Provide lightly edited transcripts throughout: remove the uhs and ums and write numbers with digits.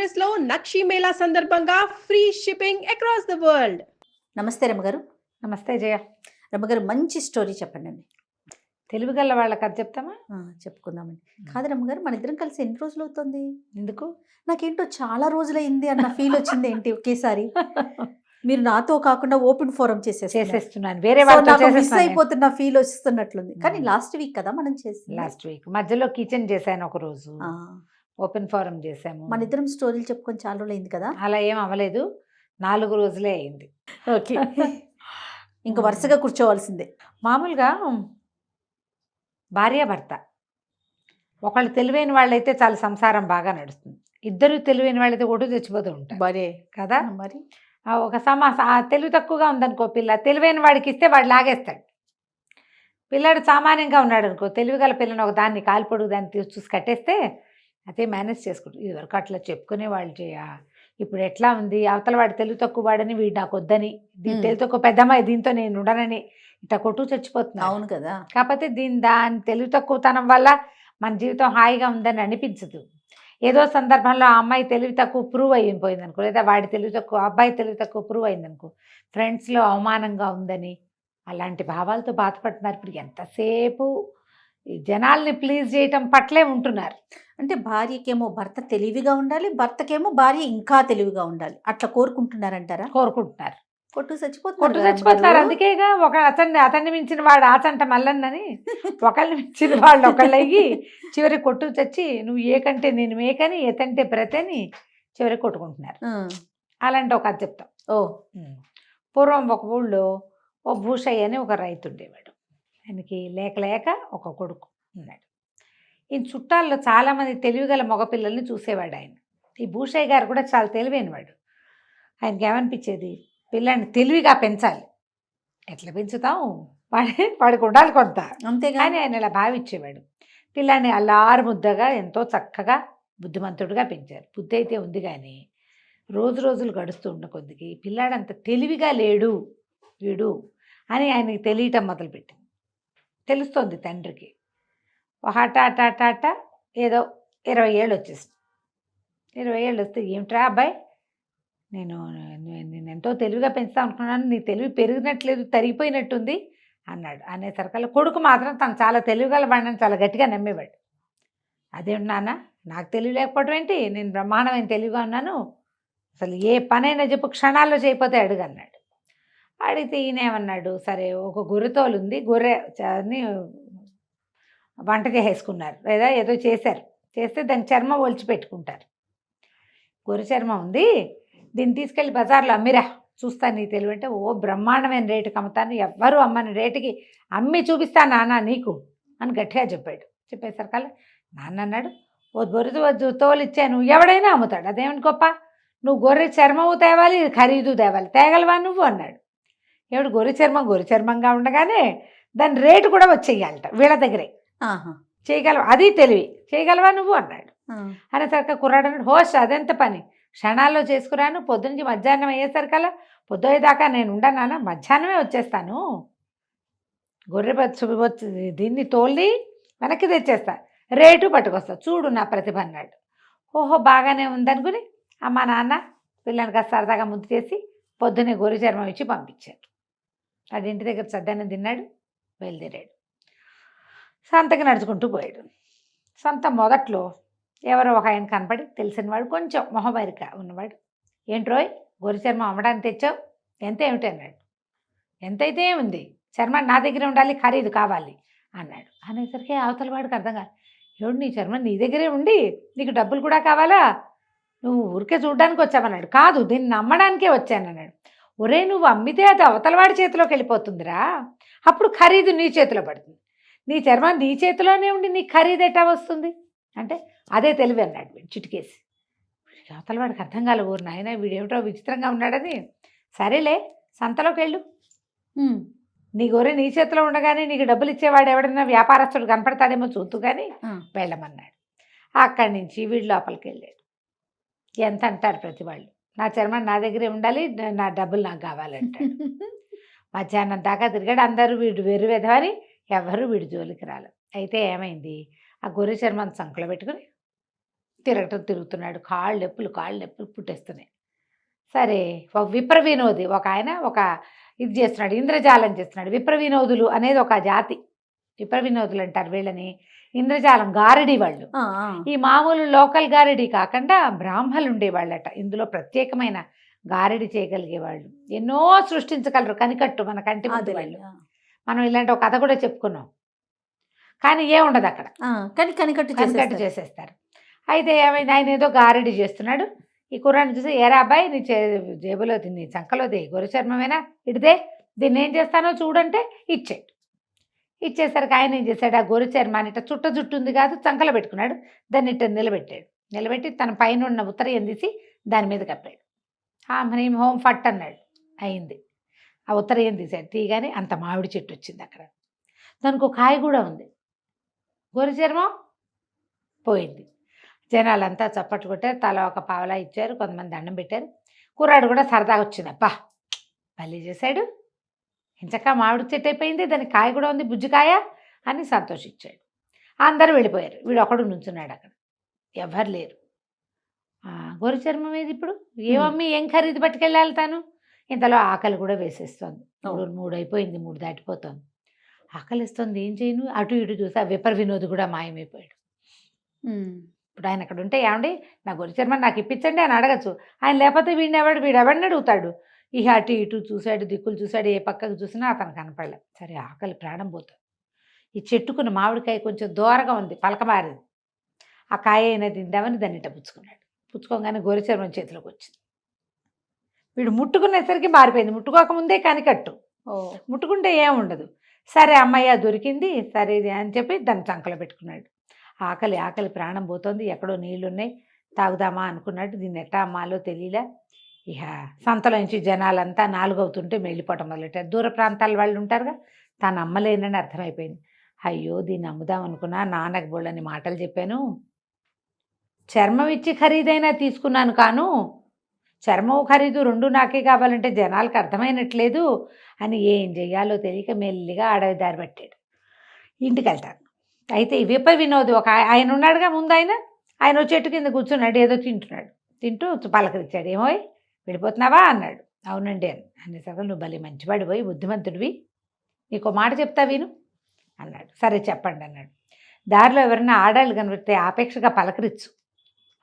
Address లో నక్షి మేళా సందర్భంగా free shipping across the world. నమస్తే రమ్మగారు. నమస్తే జయ. రమ్మగారు, మంచి స్టోరీ చెప్పండి అండి. తెలుగుగల్ల వాళ్ళ కథ చెప్తామా? చెప్పుకుందామండి. కాదు రమ్మగారు, మన ఇద్దరం కలిసి ఎన్ని రోజులు అవుతుంది? ఎందుకు? నాకేంటో చాలా రోజులైంది అన్న ఫీల్ వచ్చింది. ఏంటి ఒకేసారి మీరు నాతో కాకుండా ఓపెన్ ఫోరం చేసేస్తున్నాను, వేరే వాళ్ళతో మిస్ అయిపోతున్న ఫీల్ వస్తున్నట్లుంది. కానీ లాస్ట్ వీక్ కదా మనం చేసి, లాస్ట్ వీక్ మధ్యలో కిచెన్ చేశాను, ఒక రోజు ఓపెన్ ఫోరం చేసాము. మన ఇద్దరం స్టోరీలు చెప్పుకొని చాలా రోజులు అయింది కదా. అలా ఏం అవ్వలేదు, 4 రోజులే అయింది. ఓకే, ఇంకా వరుసగా కూర్చోవలసిందే. మామూలుగా భార్యాభర్త ఒకళ్ళు తెలివైన వాళ్ళైతే చాలా సంసారం బాగా నడుస్తుంది. ఇద్దరు తెలివైన వాళ్ళైతే ఒడ్డు తెచ్చిపోతూ ఉంటారు మరే కదా. మరి ఒక తెలివి తక్కువగా ఉందనుకో పిల్ల, తెలివైన వాడికి ఇస్తే వాడు లాగేస్తాడు. పిల్లాడు సామాన్యంగా ఉన్నాడు అనుకో, తెలివిగల పిల్లని ఒక దాన్ని కాలిపొడుగు దాన్ని చూసి కట్టేస్తే అదే మేనేజ్ చేసుకుంటాడు. ఇదివరకు అట్లా చెప్పుకునే వాళ్ళు ఇప్పుడు ఎట్లా ఉంది, అవతల వాడు తెలివి తక్కువ వాడని వీడు నాకు వద్దని, తెలివి తక్కువ పెద్దమ్మాయి దీంతో నేను ఉండనని ఇట్లా కొట్టు చచ్చిపోతున్నాను. అవును కదా. కాకపోతే దాని తెలివి తక్కువతనం వల్ల మన జీవితం హాయిగా ఉందని అనిపించదు. ఏదో సందర్భంలో ఆ అమ్మాయి తెలివి తక్కువ ప్రూవ్ అయిపోయింది అనుకో, లేదా వాడి తెలివి తక్కువ అబ్బాయి తెలివి తక్కువ ప్రూవ్ అయిందనుకో, ఫ్రెండ్స్లో అవమానంగా ఉందని అలాంటి భావాలతో బాధపడుతున్నారు. ఇప్పుడు ఎంతసేపు జనాల్ని ప్లీజ్ చేయటం పట్లే ఉంటున్నారు. అంటే భార్యకేమో భర్త తెలివిగా ఉండాలి, భర్తకేమో భార్య ఇంకా తెలివిగా ఉండాలి, అట్లా కోరుకుంటున్నారంటారా? కోరుకుంటున్నారు, కొట్టు చచ్చిపోతున్నారు. అందుకేగా అతన్ని మించిన వాడు ఆచంట మల్లన్నని, ఒకళ్ళని మించిన వాళ్ళు ఒకళ్ళు అయ్యి చివరి కొట్టు చచ్చి నువ్వు ఏకంటే నేను మేకని, ఎతంటే ప్రతని చివరి కొట్టుకుంటున్నారు. అలాంటి ఒక కథ చెప్తాం. పూర్వం ఒక ఊళ్ళో ఓ భూషయ్య అని ఒక రైతు ఉండేవాడు. ఆయనకి లేక లేక ఒక కొడుకు ఉన్నాడు. ఈ చుట్టాల్లో చాలామంది తెలివిగల మగపిల్లల్ని చూసేవాడు ఆయన. ఈ భూషయ్య గారు కూడా చాలా తెలివైనవాడు. ఆయనకి ఏమనిపించేది, పిల్లాన్ని తెలివిగా పెంచాలి. ఎట్లా పెంచుతాం, వాడికి ఉండాలి కొంత, అంతేగాని ఆయన ఇలా భావించేవాడు. పిల్లాన్ని అల్లారు ముద్దగా ఎంతో చక్కగా బుద్ధిమంతుడిగా పెంచారు. బుద్ధి అయితే ఉంది, కానీ రోజులు గడుస్తూ ఉన్న కొద్దికి పిల్లాడంత తెలివిగా లేడు వీడు అని ఆయనకి తెలియటం మొదలుపెట్టింది. తెలుస్తోంది తండ్రికి. హఠాట ఏదో 20 ఏళ్ళు వచ్చేసింది. 20 ఏళ్ళు వస్తే, ఏమిట్రా అబ్బాయి, నేను ఎంతో తెలివిగా పెంచుతా అనుకున్నాను, నీ తెలివి పెరిగినట్లేదు, తరిగిపోయినట్టుంది అన్నాడు. అనేసరికల్లా కొడుకు మాత్రం తను చాలా తెలివిగల వాడిని చాలా గట్టిగా నమ్మేవాడు. అదేంటి నాన్న, నాకు తెలివి లేకపోవడం ఏంటి, నేను బ్రహ్మాండమైన తెలివిగా ఉన్నాను, అసలు ఏ పనైనా చెప్పు క్షణాల్లో చేయకపోతే అడుగు అన్నాడు. అడిగితే ఈయనేమన్నాడు, సరే ఒక గొర్రెతోలు ఉంది, గొర్రెని వంట చేసేసుకున్నారు, లేదా ఏదో చేస్తే దాని చర్మం ఒలిచి పెట్టుకుంటారు. గొర్రె చర్మం ఉంది, దీన్ని తీసుకెళ్ళి బజార్లో అమ్మిరా, చూస్తాను నీ తెలివి అంటే, ఓ బ్రహ్మాండమైన రేటుకి అమ్ముతాను, ఎవ్వరూ అమ్మని రేటుకి అమ్మి చూపిస్తాను నాన్న నీకు అని గట్టిగా చెప్పాడు. చెప్పేసరికల్లా నాన్న అన్నాడు, ఓ గొర్రె తోలు ఇచ్చాను, ఎవడైనా అమ్ముతాడు, అదేమిటి గొప్ప, నువ్వు గొర్రె చర్మము తేవాలి, ఖరీదు తేవాలి, తేగలవా నువ్వు అన్నాడు. ఏమిటి గొర్రె చర్మంగా ఉండగానే దాని రేటు కూడా వచ్చేయాలట వీళ్ళ దగ్గరే, చేయగలవా, అది తెలివి, చేయగలవా నువ్వు అన్నాడు. అనేసరికి కుర్రాడు అన్నాడు, హోష్ అదెంత పని, క్షణాల్లో చేసుకురాను, పొద్దునుంచి మధ్యాహ్నం అయ్యేసరికల్లా పొద్దుయ్యేదాకా నేను ఉండనానా, మధ్యాహ్నమే వచ్చేస్తాను, గొర్రె దీన్ని తోలి వెనక్కి తెచ్చేస్తా, రేటు పట్టుకొస్తా, చూడు నా ప్రతిభ అన్నాడు. ఓహో బాగానే ఉందనుకుని అమ్మ నాన్న పిల్లని సరదాగా ముద్దు చేసి పొద్దున్నే గొర్రె చర్మం ఇచ్చి పంపించారు. వాడి ఇంటి దగ్గర సద్దన్నం తిన్నాడు, బయలుదేరాడు. సంతకి నడుచుకుంటూ పోయాడు. సంత మొదట్లో ఎవరో ఒక ఆయన కనపడి, తెలిసినవాడు, కొంచెం మొహబరిక ఉన్నవాడు, ఏంట్రోయ్ గొర్రె చర్మం అమ్మడానికి తెచ్చావు, ఎంత ఏమిటి అన్నాడు. ఎంతైతే ఉంది, చర్మం నా దగ్గరే ఉండాలి, ఖరీదు కావాలి అన్నాడు. అనేసరికి అవతల వాడికి అర్థం కాదు, ఏమిటి నీ చర్మం నీ దగ్గరే ఉండి నీకు డబ్బులు కూడా కావాలా, నువ్వు ఊరికే చూడడానికి వచ్చావన్నాడు. కాదు, దీన్ని అమ్మడానికే వచ్చాను అన్నాడు. ఒరే నువ్వు అమ్మితే అది అవతలవాడి చేతిలోకి వెళ్ళిపోతుందిరా, అప్పుడు ఖరీదు నీ చేతిలో పడుతుంది, నీ చర్మం నీ చేతిలోనే ఉండి నీ ఖరీదు ఎట్టా వస్తుంది అంటే, అదే తెలివి అన్నాడు వీడు చిటికేసి. అవతలవాడికి అర్థం కాలేదు, ఊరు నాయన వీడేమిటో విచిత్రంగా ఉన్నాడని, సరేలే సంతలోకి వెళ్ళు, నీ గొర్రె నీ చేతిలో ఉండగానే నీకు డబ్బులు ఇచ్చేవాడు ఎవడైనా వ్యాపారస్తుడు కనపడతాడేమో చూస్తూ కానీ వెళ్ళమన్నాడు. అక్కడి నుంచి వీడు లోపలికి వెళ్ళాడు. ఎంత అంటారు ప్రతి వాళ్ళు, నా చర్మం నా దగ్గరే ఉండాలి, నా డబ్బులు నాకు కావాలంటాడు. మధ్యాహ్నం దాకా తిరిగాడు, అందరూ వీడు వెర్రు వెధవని ఎవరు వీడి జోలికి రాలేదు. అయితే ఏమైంది, ఆ గొర్రె చర్మం సంకలో పెట్టుకుని తిరుగుతున్నాడు. కాళ్ళు నొప్పులు పుట్టేస్తున్నాయి. సరే ఒక విప్ర వినోది ఒక ఆయన ఒక ఇది చేస్తున్నాడు, ఇంద్రజాలం చేస్తున్నాడు. విప్ర వినోదులు అనేది ఒక జాతి. విప్ర వినోదులు అంటారు వీళ్ళని. ఇంద్రజాలం గారడి వాళ్ళు. ఈ మామూలు లోకల్ గారడి కాకుండా బ్రాహ్మలు ఉండేవాళ్ళట. ఇందులో ప్రత్యేకమైన గారడి చేయగలిగేవాళ్ళు. ఎన్నో సృష్టించగలరు. కనికట్టు మన కంటి ముందు వాళ్ళు. మనం ఇలాంటి ఒక కథ కూడా చెప్పుకున్నాం. కానీ ఏముండదు అక్కడ. కానీ కనికట్టు చేసేస్తారు. అయితే ఏమైంది, ఆయన ఏదో గారడి చేస్తున్నాడు. ఈ కుర్రాన్ని చూసి, ఏరా అబ్బాయి నీ జేబులో నీ చంకలోది గొర్రె చర్మమేనా, ఇడితే దీన్ని ఏం చేస్తానో చూడంటే ఇచ్చాడు. ఇచ్చేసరికి ఆయన ఏం చేశాడు, ఆ గొర్రె చర్మాన్ని ఇట్ట జుట్టు ఉంది కాదు చంకలో పెట్టుకున్నాడు. దాన్ని ఇట్ట నిలబెట్టి తన పైన ఉన్న ఉత్తరీయం తీసి దాని మీద కప్పాడు. మనం హోమ్ ఫట్ అన్నాడు. అయింది. ఆ ఉత్తరీయం తీసాడు. తీయగానే అంత మామిడి చెట్టు వచ్చింది అక్కడ. దానికి ఒక కాయ కూడా ఉంది. గొర్రె చర్మం పోయింది. జనాలంతా చప్పట్లు కొట్టారు. తల ఒక పావలా ఇచ్చారు. కొంతమంది దండం పెట్టారు. కుర్రాడు కూడా సరదాగా వచ్చింది. అబ్బా పల్లి చేశాడు, ఇంచక్క మామిడి చెట్టు అయిపోయింది, దానికి కాయ కూడా ఉంది, బుజ్జికాయ అని సంతోషించాడు. అందరూ వెళ్ళిపోయారు. వీడు ఒకడు నుంచున్నాడు అక్కడ. ఎవరు లేరు. గొర్రె చర్మం ఏది ఇప్పుడు, ఏమమ్మీ ఏం ఖరీదు పట్టుకెళ్ళాలి తాను. ఇంతలో ఆకలి కూడా వేసేస్తుంది. 3 అయిపోయింది, 3 దాటిపోతుంది. ఆకలి ఇస్తుంది, ఏం చేయను. అటు ఇటు చూసి ఆ విపర్ వినోద్ కూడా మాయమైపోయాడు. ఇప్పుడు ఆయన అక్కడ ఉంటే, ఏమండి నా గొర్రె చర్మం నాకు ఇప్పించండి అని అడగచ్చు. ఆయన లేకపోతే వీడెవడిని అడుగుతాడు. ఇక అటు ఇటు చూశాడు, దిక్కులు చూశాడు, ఏ పక్కకు చూసినా అతను కనపడలే. సరే ఆకలి ప్రాణం పోతుంది. ఈ చెట్టుకున్న మామిడికాయ కొంచెం దూరంగా ఉంది, పలకమారింది. ఆ కాయ అయినా తిందామని దాన్ని ఇట్ట పుచ్చుకోగానే గొర్రె చర్మం చేతిలోకి వచ్చింది. వీడు ముట్టుకునేసరికి మారిపోయింది. ముట్టుకోకముందే కనికట్టు, ముట్టుకుంటే ఏముండదు. సరే అమ్మయ్య దొరికింది, సరే ఇది అని చెప్పి దాన్ని చంకలో పెట్టుకున్నాడు. ఆకలి ప్రాణం పోతుంది. ఎక్కడో నీళ్లున్నాయి, తాగుదామా అనుకున్నాడు. దీన్ని ఎట్టా అమ్మాలో తెలియలే. ఇక సంతలో నుంచి జనాలంతా 4 అవుతుంటే వెళ్ళిపోవటం మొదలెట్టారు. దూర ప్రాంతాల వాళ్ళు ఉంటారుగా, తాను అమ్మలేనని అర్థమైపోయింది. అయ్యో దీన్ని అమ్ముదాం అనుకున్నా, నాన్నకు బోళ్ళని మాటలు చెప్పాను, చర్మం ఇచ్చి ఖరీదైనా తీసుకున్నాను కాను, చర్మం ఖరీదు 2 నాకే కావాలంటే జనాలకు అర్థమైనట్లేదు అని ఏం చెయ్యాలో తెలియక మెల్లిగా అడవి దారి పట్టాడు. ఇంటికి వెళ్తాను. అయితే ఈ విప వినోద్ ఒక ఆయన ఉన్నాడుగా ముందు, ఆయన చెట్టు కింద కూర్చున్నాడు, ఏదో తింటూ పలకరించాడు. ఏమోయ్ వెళ్ళిపోతున్నావా అన్నాడు. అవునండి అనేసరికి, నువ్వు భలే మంచివాడు పోయి బుద్ధిమంతుడివి, నీకు మాట చెప్తా విను అన్నాడు. సరే చెప్పండి అన్నాడు. దారిలో ఎవరైనా ఆడవాళ్ళు కనిపిస్తే ఆపేక్షగా పలకరించు,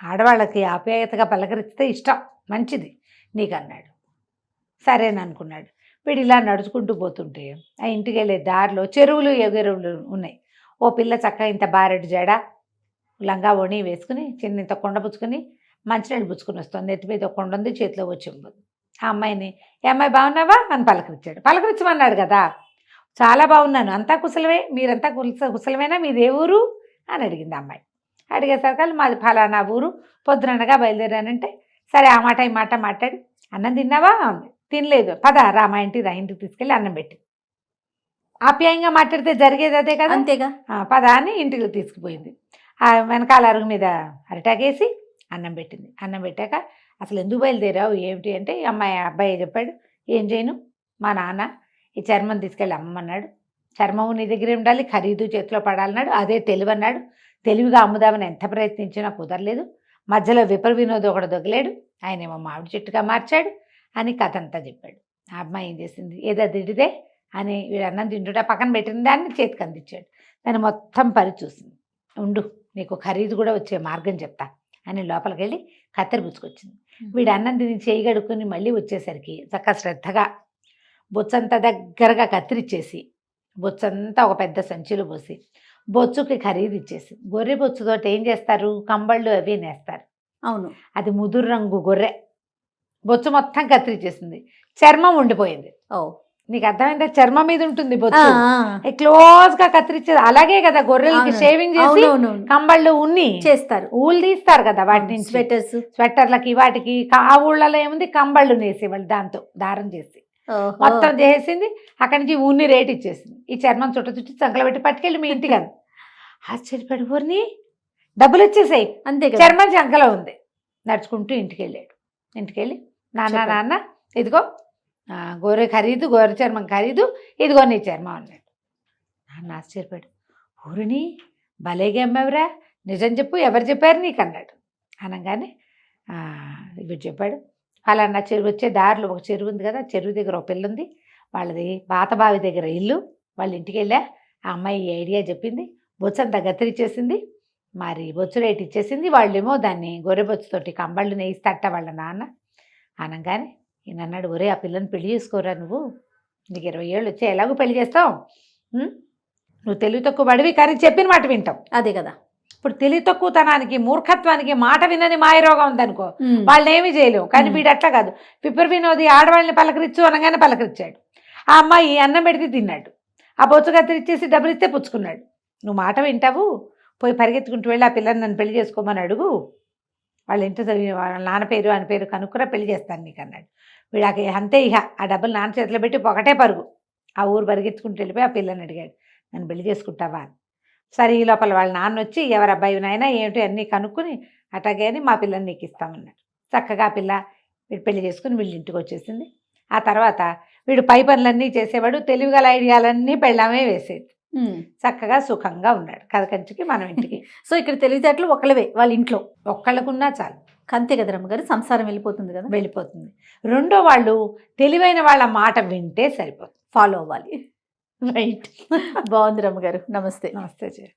ఆడవాళ్ళకి ఆప్యాయతగా పలకరిస్తే ఇష్టం, మంచిది నీకు అన్నాడు. సరేననుకున్నాడు. వీడు ఇలా నడుచుకుంటూ పోతుంటే ఆ ఇంటికి వెళ్ళే దారిలో చెరువులు ఎగురువులు ఉన్నాయి. ఓ పిల్ల చక్కగా ఇంత బారెడు జడ, లంగా ఓణి వేసుకుని, చిన్న ఇంత కొండ పుచ్చుకొని మంచినీళ్ళు పుచ్చుకుని వస్తుంది. నెత్తి మీద ఒక కొండ ఉంది, చేతిలో వచ్చి ఆ అమ్మాయిని, ఏ అమ్మాయి బాగున్నావా అని పలకరించాడు. పలకరించమన్నాడు కదా. చాలా బాగున్నాను, అంతా కుశలమే, మీరంతా కుశలమేనా, మీదే ఊరు అని అడిగింది అమ్మాయి. అడిగేసరికి మాది ఫలానా ఊరు, పొద్దుననగా బయలుదేరానంటే, సరే ఆ మాట ఈ మాట మాట్లాడి, అన్నం తిన్నావా అంది. తినలేదు. పద రా మా ఇంటికి తీసుకెళ్ళి అన్నం పెట్టి, ఆప్యాయంగా మాట్లాడితే జరిగేది అదే కదా, అంతేగా. పద అని ఇంటికి తీసుకుపోయింది. ఆ వెనకాల అరుగు మీద అరిటాకేసి అన్నం పెట్టింది. అన్నం పెట్టాక, అసలు ఎందుకు బయలుదేరావు ఏమిటి అంటే, అబ్బాయి చెప్పాడు, ఏం చేయను, మా నాన్న ఈ చర్మం తీసుకెళ్ళి అమ్మన్నాడు, చర్మము నీ దగ్గరే ఉండాలి, ఖరీదు చేతిలో పడాలన్నాడు, అదే తెలివి అన్నాడు. తెలివిగా అమ్ముదామని ఎంత ప్రయత్నించినా కుదరలేదు. మధ్యలో విపర్ వినోద్ ఒకడు దొగలేడు, ఆయనేమో మామిడి చెట్టుగా మార్చాడు అని కథ అంతా చెప్పాడు. ఆ అమ్మాయి ఏం చేసింది, ఏదో దిడిదే అని వీడు అన్నం తింటుంటే పక్కన పెట్టిన దాన్ని చేతికి అందించాడు. దాన్ని మొత్తం పరి చూసింది. ఉండు నీకు ఖరీదు కూడా వచ్చే మార్గం చెప్తా అని లోపలికి వెళ్ళి కత్తెర పుచ్చుకొచ్చింది. వీడు అన్నం తిని చేయి గడుక్కుని మళ్ళీ వచ్చేసరికి చక్కగా శ్రద్ధగా బొచ్చంతా దగ్గరగా కత్తిరిచ్చేసి, బొచ్చంతా ఒక పెద్ద సంచిలో పోసి బొచ్చుకి ఖరీదు ఇచ్చేసి, గొర్రె బొచ్చుతో ఏం చేస్తారు, కంబళ్ళు అవి నేస్తారు. అవును, అది ముదురు రంగు గొర్రె. బొచ్చు మొత్తం కత్తిరిచ్చేసింది, చర్మం ఉండిపోయింది. నీకు అర్థమైందా, చర్మం మీద ఉంటుంది బొచ్చు, క్లోజ్ గా కత్తిరించేది. అలాగే కదా గొర్రెలకి షేవింగ్ చేసి కంబళ్ళు ఉన్ని చేస్తారు, ఊళ్ళు తీస్తారు కదా వాటి నుంచి, స్వెటర్లకి వాటికి. ఆ ఊళ్ళలో ఏముంది, కంబళ్ళు నేసేవాళ్ళు, దాంతో దారం చేసి మొత్తం చేసింది. అక్కడి నుంచి ఉన్ని రేటు ఇచ్చేసింది. ఈ చర్మం చుట్టి చంకలు పెట్టి పట్టుకెళ్ళి మీ ఇంటికి అంది. ఆశ్చర్యపడి, ఊరిని డబ్బులు వచ్చేసాయి, అంతే, చర్మం చంకలో ఉంది. నడుచుకుంటూ ఇంటికి వెళ్ళాడు. ఇంటికెళ్ళి, నాన్న ఇదిగో గొర్రె చర్మం ఖరీదు, ఇదిగో నీ చర్మం అన్నాడు. నాన్న ఆశ్చర్యపడు, ఊరిని భలేగా అమ్మావురా, నిజం చెప్పు, ఎవరు చెప్పారు నీకు అన్నాడు. అనగానే వీడు చెప్పాడు, అలా నా చెరువు వచ్చే దారిలో ఒక చెరువు ఉంది కదా, చెరువు దగ్గర ఒక పిల్ల ఉంది, వాళ్ళది పాతబావి దగ్గర ఇల్లు, వాళ్ళ ఇంటికి వెళ్ళా. ఆ అమ్మాయి ఈ ఐడియా చెప్పింది, బొచ్చంతా గతిరిచ్చేసింది, మరి బొచ్చు రేటు ఇచ్చేసింది. వాళ్ళేమో దాన్ని గొర్రెబొచ్చుతోటి కంబళ్ళు నేయిస్తట వాళ్ళ నాన్న. అనగానే ఈయన అన్నాడు, ఒరే ఆ పిల్లని పెళ్లి చేసుకోరా, నువ్వు నీకు 20 ఏళ్ళు వచ్చి ఎలాగో పెళ్లి చేస్తావు, నువ్వు తెలివి తక్కువ పడివి కానీ చెప్పిన మాట వింటావు. అదే కదా, ఇప్పుడు తెలివి తక్కువతనానికి మూర్ఖత్వానికి మాట వినని మాయరోగం ఉందనుకో, వాళ్ళని ఏమీ చేయలేవు. కానీ వీడు అట్లా కాదు, పిప్పర్ వినోది ఆడవాళ్ళని పలకరించు అనగానే పలకరించాడు. ఆ అమ్మాయి అన్నం పెడితే తిన్నాడు, ఆ బొచ్చు కత్తిరిచ్చేసి డబ్బులు ఇస్తే పుచ్చుకున్నాడు. నువ్వు మాట వింటావు, పోయి పరిగెత్తుకుంటూ వెళ్ళి ఆ పిల్లని నన్ను పెళ్లి చేసుకోమని అడుగు, వాళ్ళ ఇంటి వాళ్ళ నాన్న పేరు ఆయన పేరు కనుక్కురా, పెళ్లి చేస్తాను నీకు అన్నాడు. వీడాకి అంతే, ఇక ఆ డబ్బులు నాన్న చేతిలో పెట్టి ఒకటే పరుగు ఆ ఊరు పరిగెత్తుకుంటూ వెళ్ళిపోయి ఆ పిల్లని అడిగాడు, నన్ను పెళ్లి చేసుకుంటావా అని. సరే ఈ లోపల వాళ్ళ నాన్న వచ్చి, ఎవరు అబ్బాయి నాయనా ఏమిటి అన్నీ కనుక్కుని, అట్లాగే అని మా పిల్లని నీకు ఇస్తామన్నాడు. చక్కగా ఆ పిల్ల వీడు పెళ్లి చేసుకుని వీళ్ళ ఇంటికి వచ్చేసింది. ఆ తర్వాత వీడు పై పనులన్నీ చేసేవాడు, తెలివిగల ఐడియాలన్నీ పెళ్ళామే వేసేది. చక్కగా సుఖంగా ఉన్నాడు కథ కంచికి మనం ఇంటికి. సో ఇక్కడ తెలివితేటలు ఒకళ్ళవే వాళ్ళ ఇంట్లో, ఒక్కళ్ళకున్నా చాలు, అంతే కదా రమ్మగారు, సంసారం వెళ్ళిపోతుంది కదా, వెళ్ళిపోతుంది. రెండో వాళ్ళు తెలివైన వాళ్ళ మాట వింటే సరిపోతుంది, ఫాలో అవ్వాలి. రైట్. బాగుంది రమ్మగారు, నమస్తే. నమస్తే.